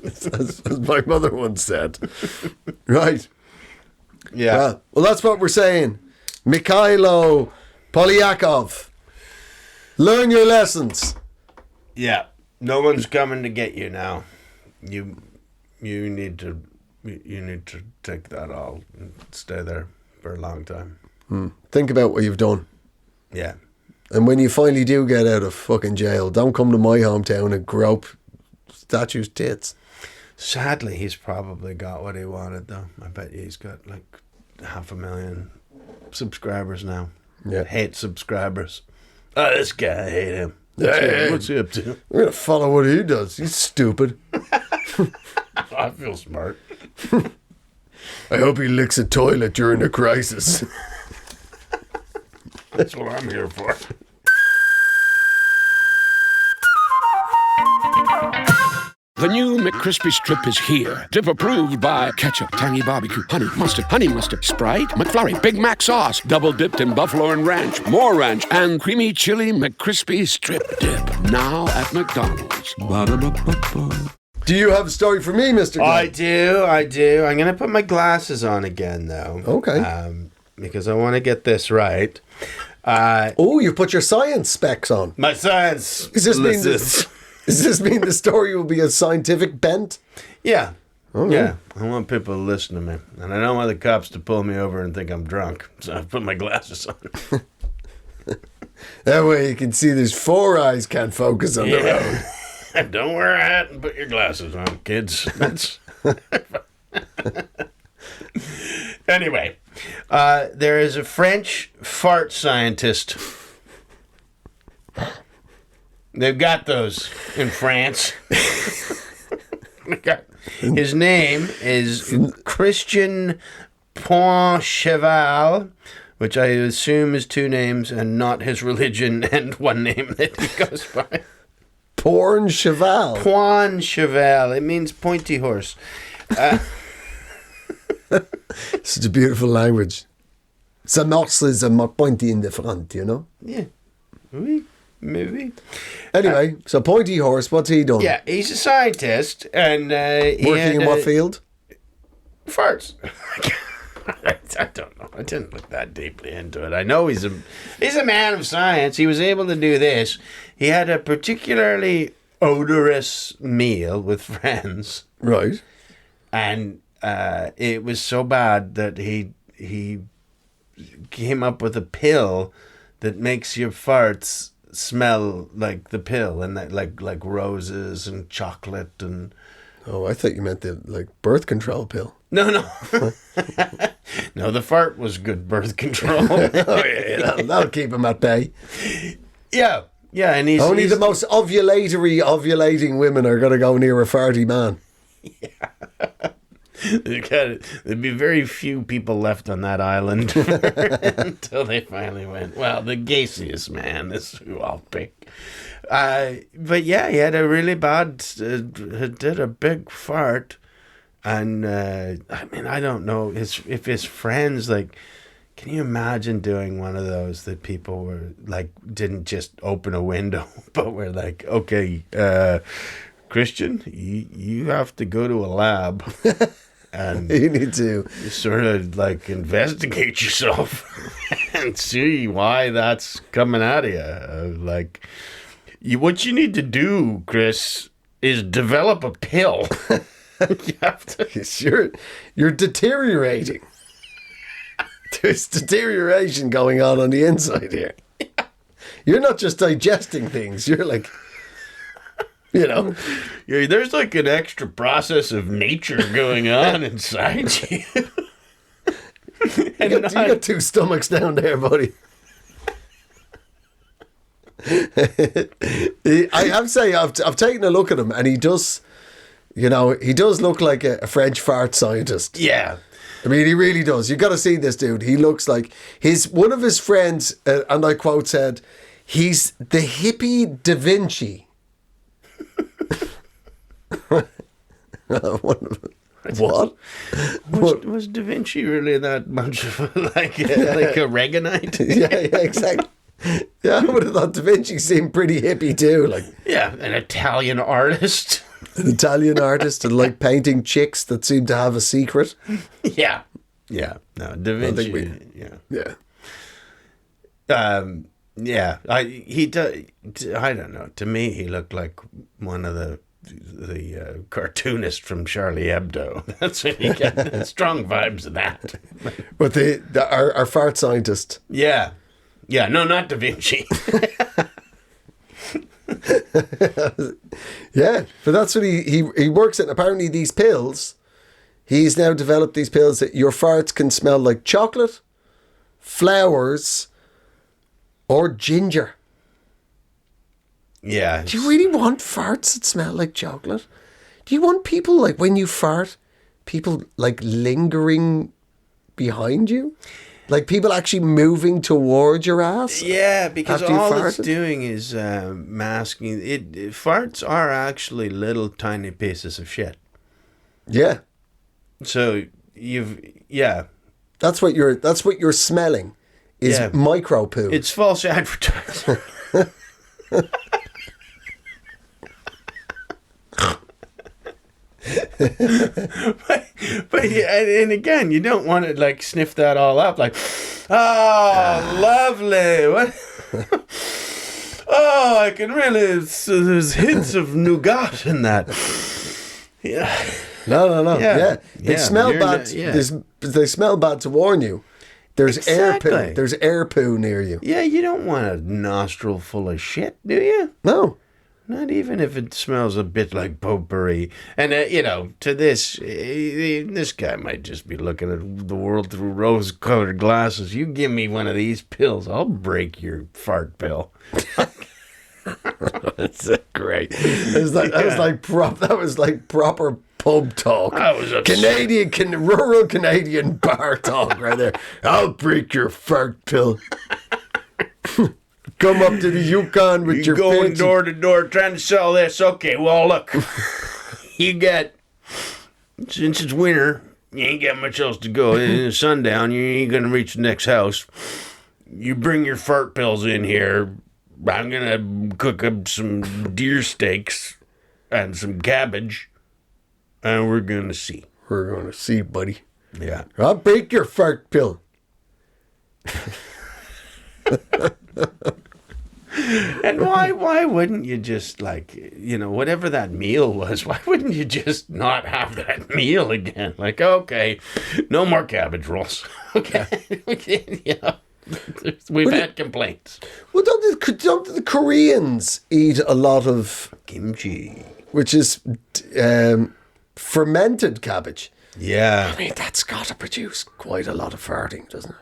As my mother once said. Right. Yeah. Well, that's what we're saying. Mikhailo Polyakov. Learn your lessons. Yeah. No one's coming to get you now. You need to take that all and stay there for a long time. Think about what you've done. Yeah. And when you finally do get out of fucking jail, don't come to my hometown and grope statues' tits. Sadly, he's probably got what he wanted, though. I bet he's got like 500,000 subscribers now. Yeah. Hate subscribers. Oh, this guy, I hate him. What's he up to? We're going to follow what he does. He's stupid. I feel smart. I hope he licks a toilet during a crisis. That's what I'm here for. The new McCrispy Strip is here. Dip approved by ketchup, tangy barbecue, honey mustard, Sprite, McFlurry, Big Mac sauce, double dipped in buffalo and ranch, more ranch, and creamy chili McCrispy Strip Dip. Now at McDonald's. Ba-da-ba-ba-ba. Do you have a story for me, Mr. Glenn? I do. I'm going to put my glasses on again, though. Okay. Because I want to get this right. Oh, you put your science specs on. My science. Does this mean the story will be a scientific bent? Yeah. Oh, Yeah. I want people to listen to me. And I don't want the cops to pull me over and think I'm drunk. So I put my glasses on. That way you can see there's four eyes can't focus on the road. Don't wear a hat and put your glasses on, kids. That's Anyway, there is a French fart scientist. They've got those in France. His name is Christian Poincheval, which I assume is two names and not his religion and one name that he goes by. Porn cheval. Poincheval. It means pointy horse. Such a beautiful language. Sa morse is a pointy in the front, you know? Yeah. Oui, maybe. Anyway, so pointy horse, what's he done? Yeah, he's a scientist, and he Working in what field? Farts. I don't know. I didn't look that deeply into it. I know he's a man of science. He was able to do this. He had a particularly odorous meal with friends, Right. and it was so bad that he came up with a pill that makes your farts smell like the pill, and that like roses and chocolate and. Oh, I thought you meant the birth control pill. No. No, the fart was good birth control. Oh yeah, that'll keep him at bay. Yeah, and he's Only the most ovulating women are going to go near a farty man. There'd be very few people left on that island until they finally went, well, the gaseous man is who I'll pick. But yeah, he had a really bad, did a big fart. And, I mean, I don't know if his friends, like, can you imagine doing one of those that people were, like, didn't just open a window, but were like, okay, Christian, you have to go to a lab. And You need to. you sort of like investigate yourself and see why that's coming out of you. What you need to do, Chris, is develop a pill. You have to. You're deteriorating. There's deterioration going on the inside here. You're not just digesting things. You're like, Yeah, there's like an extra process of nature going on inside you. you got two stomachs down there, buddy. I have to say, I've taken a look at him, and he does look like a French fart scientist. Yeah. I mean, he really does. You got to see this dude. He looks like one of his friends, and I quote said, "He's the hippie Da Vinci." What? Was Da Vinci really that much of like a Reaganite? Yeah, exactly. Yeah, I would have thought Da Vinci seemed pretty hippie too. Like, Yeah, an Italian artist. an Italian artist and like painting chicks that seem to have a secret. Yeah. Yeah. No, Da Vinci. Yeah. I don't know. To me, he looked like one of the cartoonists from Charlie Hebdo. That's what you get. Strong vibes of that. But our fart scientist. Yeah. Yeah, no, not Da Vinci. Yeah, but that's what he works at. Apparently these pills, he's now developed these pills that your farts can smell like chocolate, flowers, or ginger. Yeah. Do you really want farts that smell like chocolate? Do you want people, like, when you fart, people, like, lingering behind you? Like, people actually moving towards your ass? Yeah, because after you all it's farted? doing is masking. Farts are actually little tiny pieces of shit. Yeah. So That's what you're smelling is Yeah. micro poo. it's false advertising. but and again, you don't want to like sniff that all up like, oh, lovely. What? Oh, I can really. There's hints of nougat in that. Yeah. No. Yeah. They Yeah, smell you're bad. not- yeah. They smell bad to warn you. There's air poo. Exactly. There's air poo near you. Yeah, you don't want a nostril full of shit, do you? No. Not even if it smells a bit like potpourri. And, to this guy might just be looking at the world through rose-colored glasses. You give me one of these pills, I'll break your fart pill. That's great. That was like proper pub talk. That was a Rural Canadian bar talk right there. I'll break your fart pill. Come up to the Yukon with your going fancy- door to door trying to sell this. Okay, well, look. Since it's winter, you ain't got much else to go. It's sundown, you ain't going to reach the next house. You bring your fart pills in here. I'm going to cook up some deer steaks and some cabbage, and we're going to see. We're going to see, buddy. Yeah. I'll break your fart pill. And why wouldn't you just, whatever that meal was, why wouldn't you just not have that meal again? Like, okay, no more cabbage rolls. Okay. We've had complaints. Well, don't the Koreans eat a lot of Kimchi. which is fermented cabbage? Yeah. I mean, that's got to produce quite a lot of farting, doesn't it?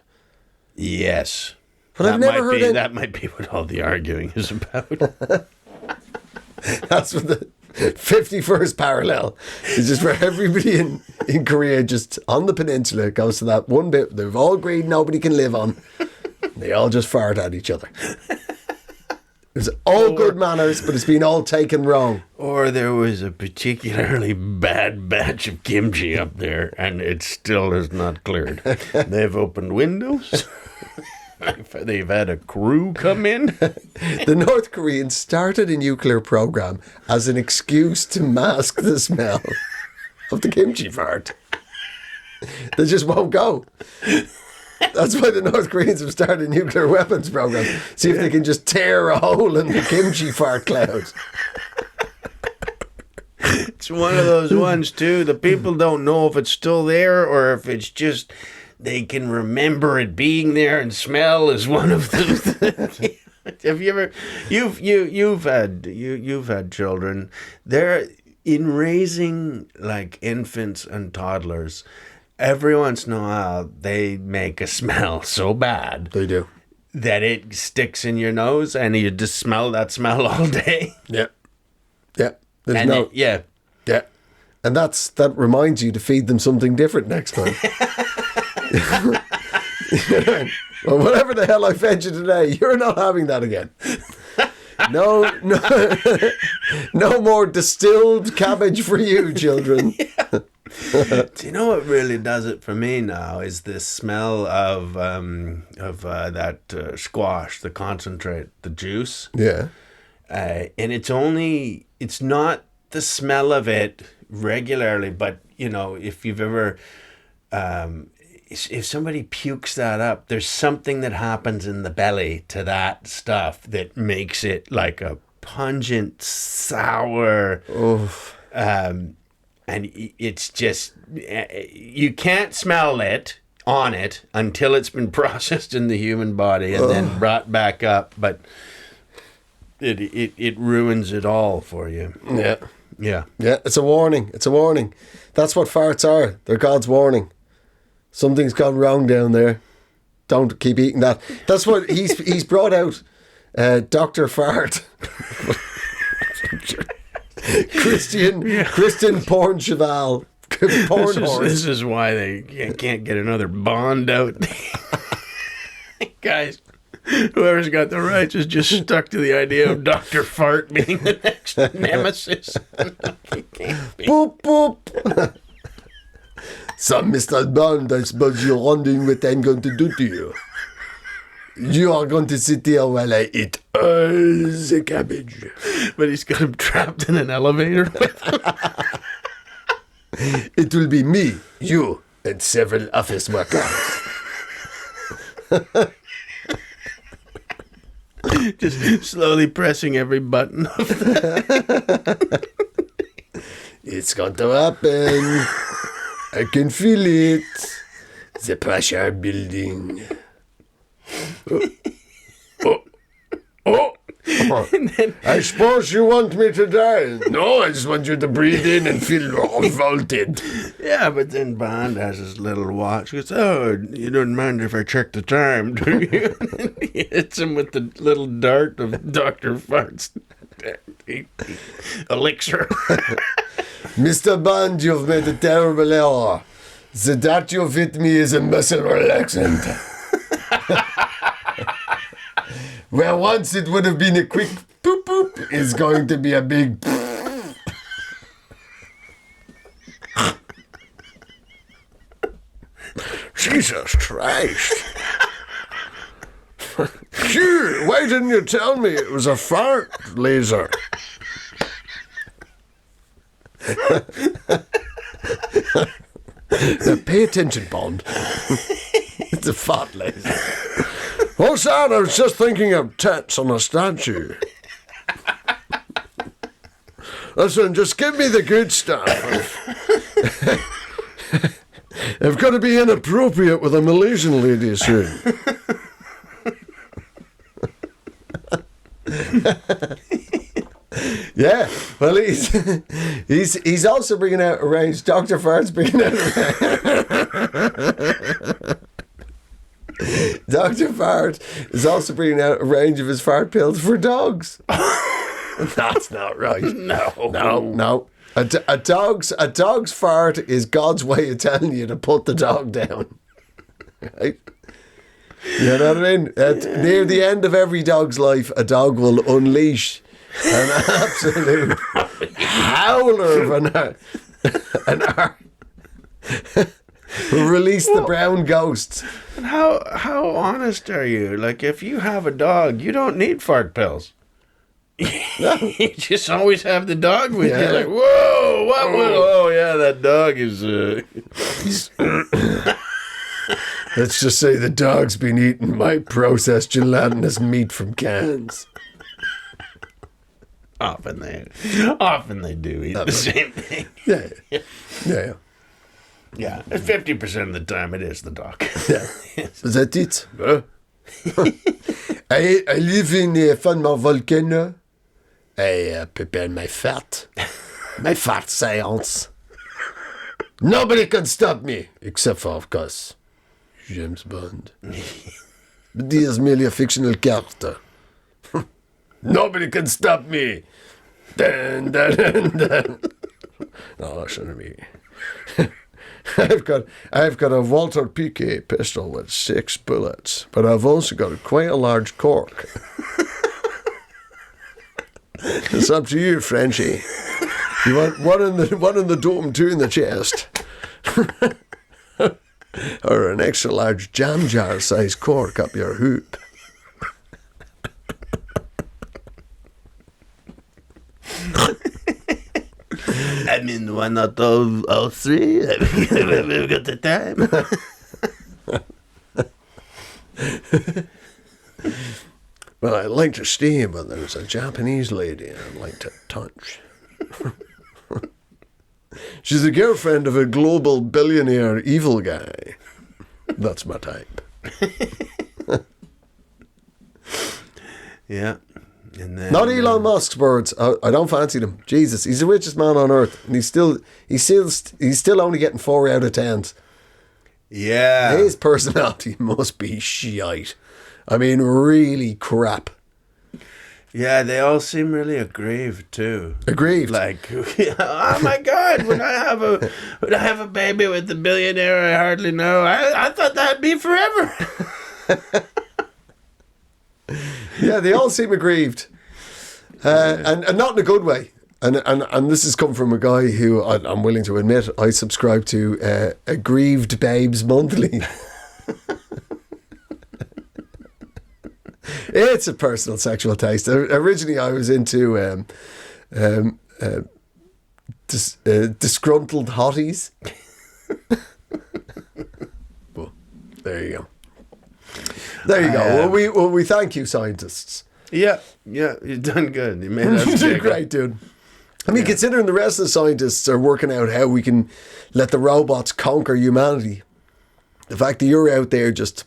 Yes. But I've never heard it. That might be what all the arguing is about. That's what the 51st parallel is, just where everybody in Korea, just on the peninsula, goes to that one bit they've all agreed nobody can live on. They all just fart at each other. It's all good manners, but it's been all taken wrong. Or there was a particularly bad batch of kimchi up there, and it still is not cleared. They've opened windows. They've had a crew come in. The North Koreans started a nuclear program as an excuse to mask the smell of the kimchi fart. They just won't go. That's why the North Koreans have started a nuclear weapons program. See if they can just tear a hole in the kimchi fart cloud. It's one of those ones, too. The people don't know if it's still there or if it's just they can remember it being there, and smell is one of them. Have you ever... You've had children. They're... In raising, like, infants and toddlers, every once in a while, they make a smell so bad. They do. That it sticks in your nose, and you just smell that smell all day. Yeah. Yeah. There's And yeah. Yeah. And that reminds you to feed them something different next time. Well, whatever the hell I fed you today, you're not having that again. No more distilled cabbage for you, children. Do you know what really does it for me now is the smell of that squash, the concentrate, the juice. Yeah. And it's not the smell of it regularly, but, you know, if you've ever... if somebody pukes that up, there's something that happens in the belly to that stuff that makes it like a pungent, sour, and it's just, you can't smell it on it until it's been processed in the human body and then brought back up, but it ruins it all for you. Yeah. Yeah. Yeah, it's a warning. It's a warning. That's what farts are. They're God's warning. Something's gone wrong down there. Don't keep eating that. That's what he's brought out. Dr. Fart. Christian porn cheval. Porn horse. This is why they can't get another Bond out. Guys, whoever's got the rights is just stuck to the idea of Dr. Fart being the next nemesis. Boop, boop. So, Mr. Bond, I suppose you're wondering what I'm going to do to you. You are going to sit here while I eat all the cabbage. But he's got him trapped in an elevator with him. It will be me, you, and several office workers. Just slowly pressing every button. It's going to happen. I can feel it. The pressure building. Oh. I suppose you want me to die. No, I just want you to breathe in and feel revolted. Yeah, but then Bond has his little watch. He goes, oh, you don't mind if I check the time, do you? And he hits him with the little dart of Dr. Fart's elixir. Mr. Bond, you've made a terrible error. The dart you've hit me is a muscle relaxant. Where once it would have been a quick poop poop, is going to be a big Jesus Christ. Phew, why didn't you tell me it was a fart laser? Now pay attention, Bond. It's a fart laser. What's that? I was just thinking of tits on a statue. Listen, just give me the good stuff. I've got to be inappropriate with a Malaysian lady soon. Yeah, well, he's also bringing out a range. Dr. Fart's bringing out a range. Dr. Fart is also bringing out a range of his fart pills for dogs. That's not right. No. A dog's fart is God's way of telling you to put the dog down. Right? You know what I mean? Near the end of every dog's life, a dog will unleash an absolute howler of an will release the brown ghosts. And how honest are you? Like, if you have a dog, you don't need fart pills. You just always have the dog with Yeah. you. Like, whoa, what? Oh, yeah, that dog is. Let's just say the dog's been eating my processed gelatinous meat from cans. Often they do eat the same thing. Yeah. Yeah, 50% of the time it is the dog. Yeah. Is that it? I live in a Fanmar volcano. I prepare my fat. My fat science. Nobody can stop me, except for, of course, James Bond. But he is merely a fictional character. Nobody can stop me. Dun, dun, dun, dun. No, that shouldn't be. I've got a Walter Piquet pistol with 6 bullets, but I've also got quite a large cork. It's up to you, Frenchie. You want one in the dome, 2 in the chest, or an extra large jam jar size cork up your hoop. I mean, why not all 3? We've got the time. Well, I'd like to stay, but there's a Japanese lady I'd like to touch. She's the girlfriend of a global billionaire evil guy. That's my type. Yeah. And then, Not Elon Musk's birds. I don't fancy them. Jesus, he's the richest man on earth, and he's still only getting 4 out of 10s. Yeah. His personality must be shite. I mean, really crap. Yeah, they all seem really aggrieved too. Aggrieved. Like, oh my God, when I have a baby with a billionaire I hardly know, I thought that'd be forever. Yeah, they all seem aggrieved, and not in a good way. And this has come from a guy who I'm willing to admit I subscribe to Aggrieved Babes Monthly. It's a personal sexual taste. Originally, I was into disgruntled hotties. Well, there you go. There you go. Well, we thank you, scientists. Yeah, you've done good. You made us You did bigger. great, dude. I mean, considering the rest of the scientists are working out how we can let the robots conquer humanity, the fact that you're out there just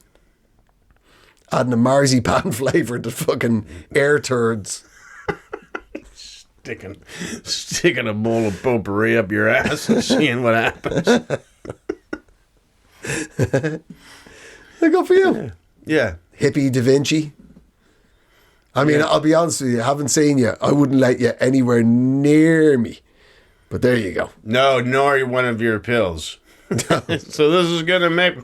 adding a marzipan flavour to fucking air turds. Sticking a bowl of potpourri up your ass and seeing what happens. Good for you. Yeah. Hippie Da Vinci. I mean, I'll be honest with you, I haven't seen you. I wouldn't let you anywhere near me. But there you go. No, nor one of your pills. So this is going to make...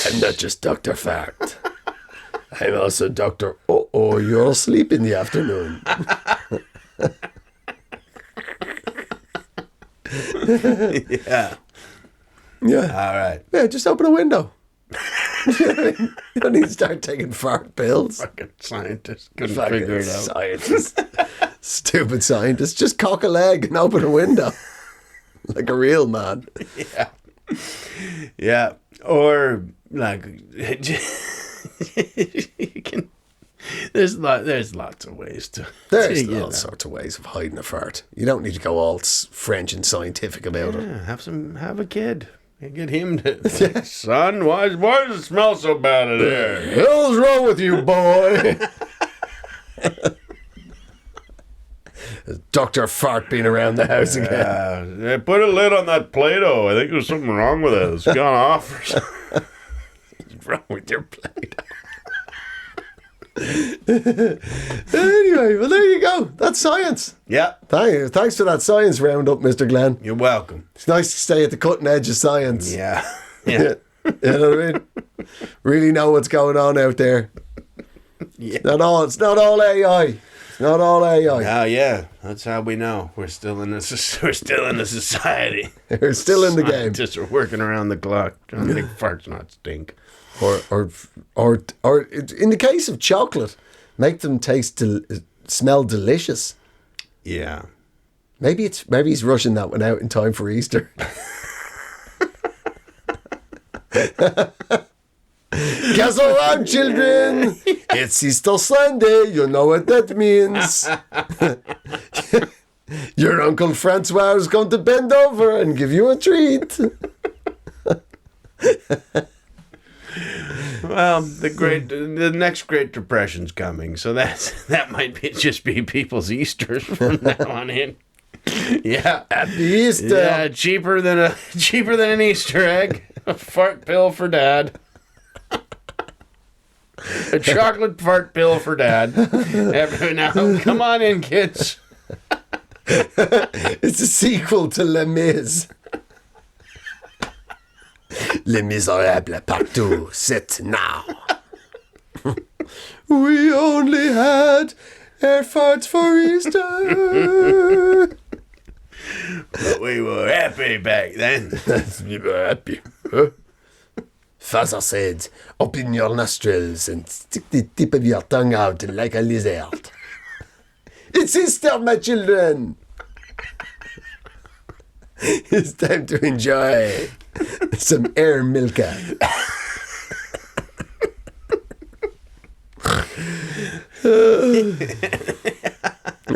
I'm not just Dr. Fact. I'm also Dr. Oh, you're asleep in the afternoon. Yeah. Yeah. All right. Yeah, just open a window. You don't need to start taking fart pills. Fucking scientist couldn't Fucking figure it out. scientist. Stupid scientist. Just cock a leg and open a window. Like a real man. Yeah. Yeah. Or like you can there's lots of ways to There's to, all sorts of ways of hiding a fart. You don't need to go all French and scientific about it. Yeah, have a kid. Get him to son, why does it smell so bad in here? The hell's wrong with you, boy? Dr. Fart being around the house again. They put a lid on that Play-Doh. I think there's something wrong with it. It's gone off or something. What's wrong with your Play-Doh? Anyway, well, there you go. That's science. Yeah. Thanks for that science roundup, Mr. Glenn. You're welcome. It's nice to stay at the cutting edge of science. Yeah. Yeah. You know what I mean? Really know what's going on out there. Yeah. It's not all AI. not all AI. Oh yeah, that's how we know we're still in this. We're still in the society. We're still in the game. Just working around the clock trying to make farts not stink. Or in the case of chocolate, make them smell delicious. Yeah. Maybe he's rushing that one out in time for Easter. Guess around, children. It's Easter Sunday. You know what that means. Your Uncle Francois is going to bend over and give you a treat. Well, the next Great Depression's coming, so that might just be people's Easters from now on in. Yeah, Happy Easter. Yeah, cheaper than an Easter egg. A fart pill for Dad. A chocolate fart pill for Dad. Now, come on in, kids. It's a sequel to Les Mis. Les Miserables partout, sit now. We only had air farts for Easter. But we were happy back then. We were happy. Huh? Father said, open your nostrils and stick the tip of your tongue out like a lizard. It's Easter, my children. It's time to enjoy some air milka.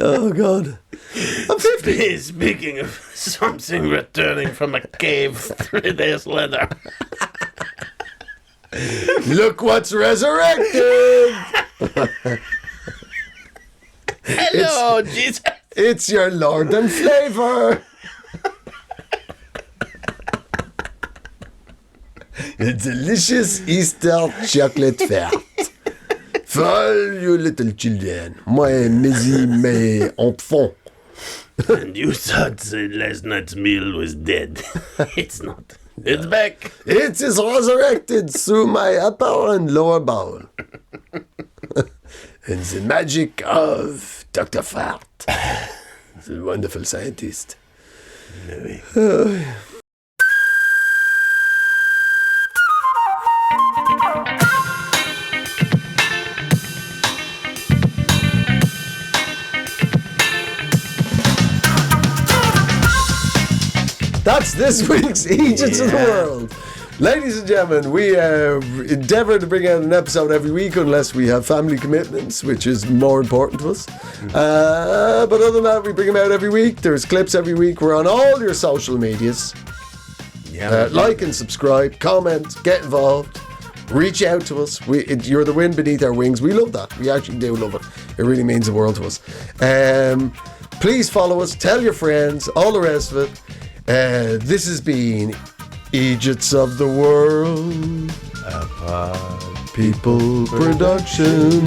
Oh, God. I'm 50. Speaking of something returning from a cave 3 days later. Look what's resurrected. Hello, Jesus. It's your Lord and Flavor. A delicious Easter chocolate fart. For all you little children, my mes enfants. And you thought that last night's meal was dead. It's not. It's back. It is resurrected through my upper and lower bowel. And the magic of Dr. Fart, the wonderful scientist. That's this week's Eejits of the World. Ladies and gentlemen, we endeavour to bring out an episode every week unless we have family commitments, which is more important to us. But other than that, we bring them out every week. There's clips every week. We're on all your social medias. Like and subscribe, comment, get involved, reach out to us. You're the wind beneath our wings. We love that. We actually do love it. It really means the world to us. Please follow us, tell your friends, all the rest of it. This has been Eejits of the World, a Pod People production.